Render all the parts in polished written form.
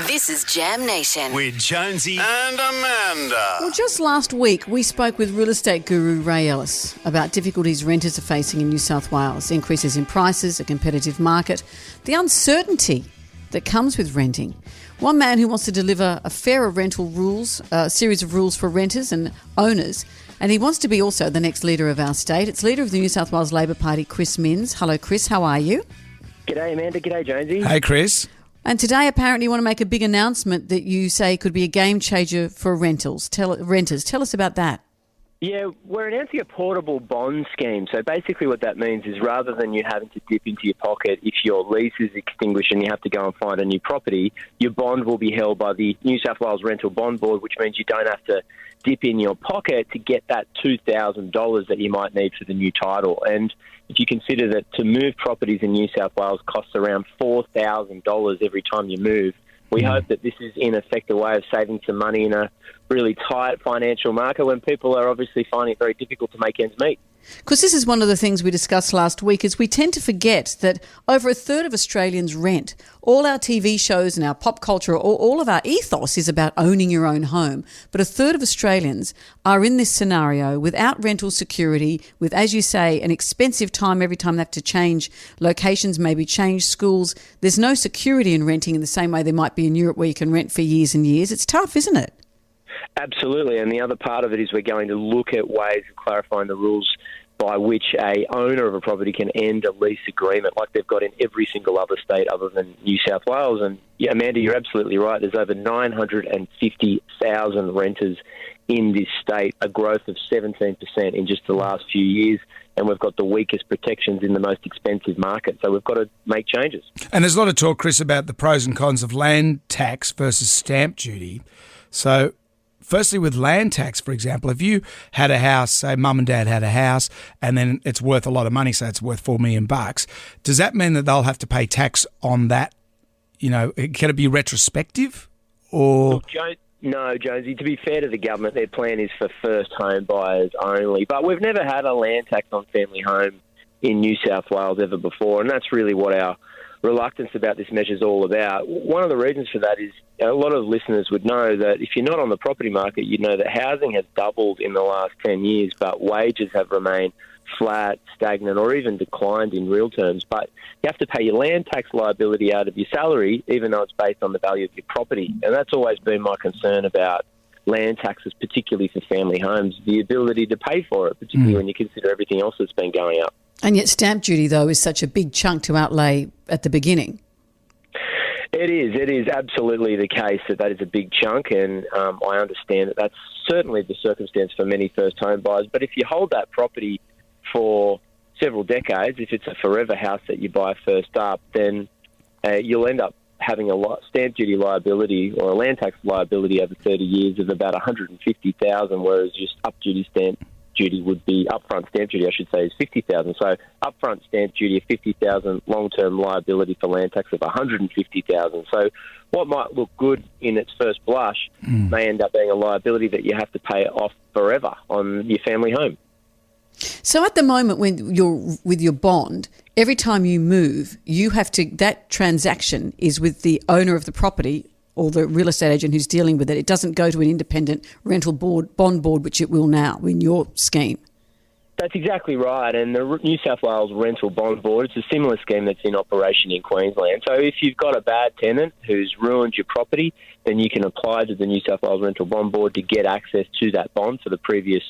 This is Jam Nation with Jonesy and Amanda. Well, just last week, we spoke with real estate guru Ray Ellis about difficulties renters are facing in New South Wales, increases in prices, a competitive market, the uncertainty that comes with renting. One man who wants to deliver a fairer rental rules, a series of rules for renters and owners, and he wants to be also the next leader of our state. It's leader of the New South Wales Labor Party, Chris MINNS. Hello, Chris. How are you? G'day, Amanda. G'day, Jonesy. Hey, Chris. And today, apparently, you want to make a big announcement that you say could be a game changer for renters. Tell us about that. Yeah, we're announcing a portable bond scheme. So basically what that means is rather than you having to dip into your pocket if your lease is extinguished and you have to go and find a new property, your bond will be held by the New South Wales Rental Bond Board, which means you don't have to dip in your pocket to get that $2,000 that you might need for the new title. And if you consider that to move properties in New South Wales costs around $4,000 every time you move, we hope that this is, in effect, a way of saving some money in a really tight financial market when people are obviously finding it very difficult to make ends meet. Because this is one of the things we discussed last week, is we tend to forget that over a third of Australians rent. All our TV shows and our pop culture, all of our ethos is about owning your own home. But a third of Australians are in this scenario without rental security, with, as you say, an expensive time every time they have to change locations, maybe change schools. There's no security in renting in the same way there might be in Europe where you can rent for years and years. It's tough, isn't it? Absolutely, and the other part of it is we're going to look at ways of clarifying the rules by which a owner of a property can end a lease agreement like they've got in every single other state other than New South Wales. And yeah, Amanda, you're absolutely right. There's over 950,000 renters in this state, a growth of 17% in just the last few years, and we've got the weakest protections in the most expensive market, so we've got to make changes. And there's a lot of talk, Chris, about the pros and cons of land tax versus stamp duty. So firstly, with land tax, for example, if you had a house, say mum and dad had a house, and then it's worth a lot of money, say it's worth $4 million, does that mean that they'll have to pay tax on that? You know, can it be retrospective? Or Look, no, Jonesy, to be fair to the government, their plan is for first home buyers only. But we've never had a land tax on family home in New South Wales ever before, and that's really what our reluctance about this measure is all about. One of the reasons for that is a lot of listeners would know that if you're not on the property market, you know that housing has doubled in the last 10 years, but wages have remained flat, stagnant, or even declined in real terms. But you have to pay your land tax liability out of your salary, even though it's based on the value of your property. And that's always been my concern about land taxes, particularly for family homes, the ability to pay for it, particularly when you consider everything else that's been going up. And yet stamp duty, though, is such a big chunk to outlay at the beginning. It is absolutely the case that is a big chunk, and I understand that that's certainly the circumstance for many first home buyers. But if you hold that property for several decades, if it's a forever house that you buy first up, then you'll end up having a stamp duty liability or a land tax liability over 30 years of about $150,000, whereas just upfront stamp duty, I should say, is $50,000. So upfront stamp duty of $50,000, long-term liability for land tax of $150,000. So what might look good in its first blush may end up being a liability that you have to pay off forever on your family home. So at the moment when you're with your bond, every time you move, you have to, that transaction is with the owner of the property or the real estate agent who's dealing with it. It doesn't go to an independent rental bond board, which it will now in your scheme. That's exactly right. And the New South Wales Rental Bond Board, it's a similar scheme that's in operation in Queensland. So if you've got a bad tenant who's ruined your property, then you can apply to the New South Wales Rental Bond Board to get access to that bond for the previous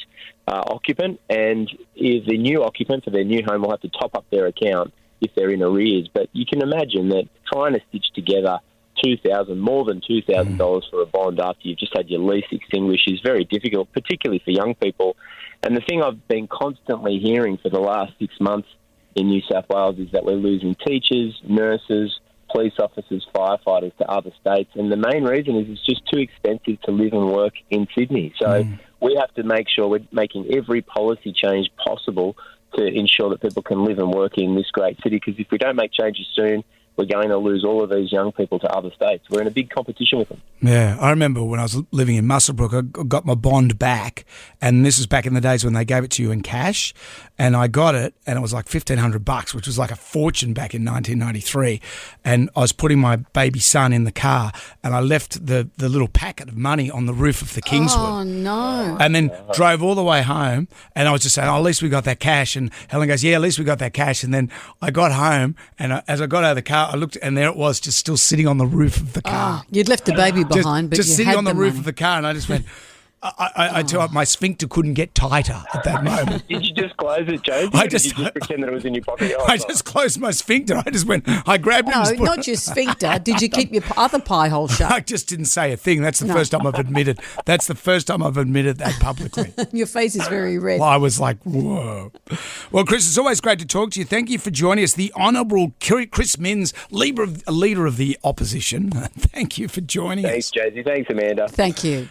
occupant. And if the new occupant for their new home will have to top up their account if they're in arrears. But you can imagine that trying to stitch together more than $2,000 for a bond after you've just had your lease extinguished is very difficult, particularly for young people. And the thing I've been constantly hearing for the last 6 months in New South Wales is that we're losing teachers, nurses, police officers, firefighters to other states. And the main reason is it's just too expensive to live and work in Sydney. So we have to make sure we're making every policy change possible to ensure that people can live and work in this great city, because if we don't make changes soon, we're going to lose all of these young people to other states. We're in a big competition with them. Yeah, I remember when I was living in Muswellbrook, I got my bond back, and this was back in the days when they gave it to you in cash, and I got it, and it was like $1,500, which was like a fortune back in 1993, and I was putting my baby son in the car, and I left the little packet of money on the roof of the Kingswood. Oh, no. And then drove all the way home, and I was just saying, at least we got that cash, and Helen goes, yeah, at least we got that cash, and then I got home, and as I got out of the car, I looked, and there it was, just still sitting on the roof of the car. Oh, you'd left the baby behind, but just you sitting had on the roof money. of the car, and I just went. I tell you, my sphincter couldn't get tighter at that moment. Did you just close it, Joe? I Did you just pretend that it was in your pocket? I just closed my sphincter. I just went. I grabbed it. No, and not your sphincter. Did you keep your other pie hole shut? I just didn't say a thing. That's the first time I've admitted. That's the first time I've admitted that publicly. Your face is very red. Well, I was like, whoa. Well, Chris, it's always great to talk to you. Thank you for joining us. The Honourable Chris Minns, leader of the opposition. Thank you for joining us. Thanks, Josie. Thanks, Amanda. Thank you.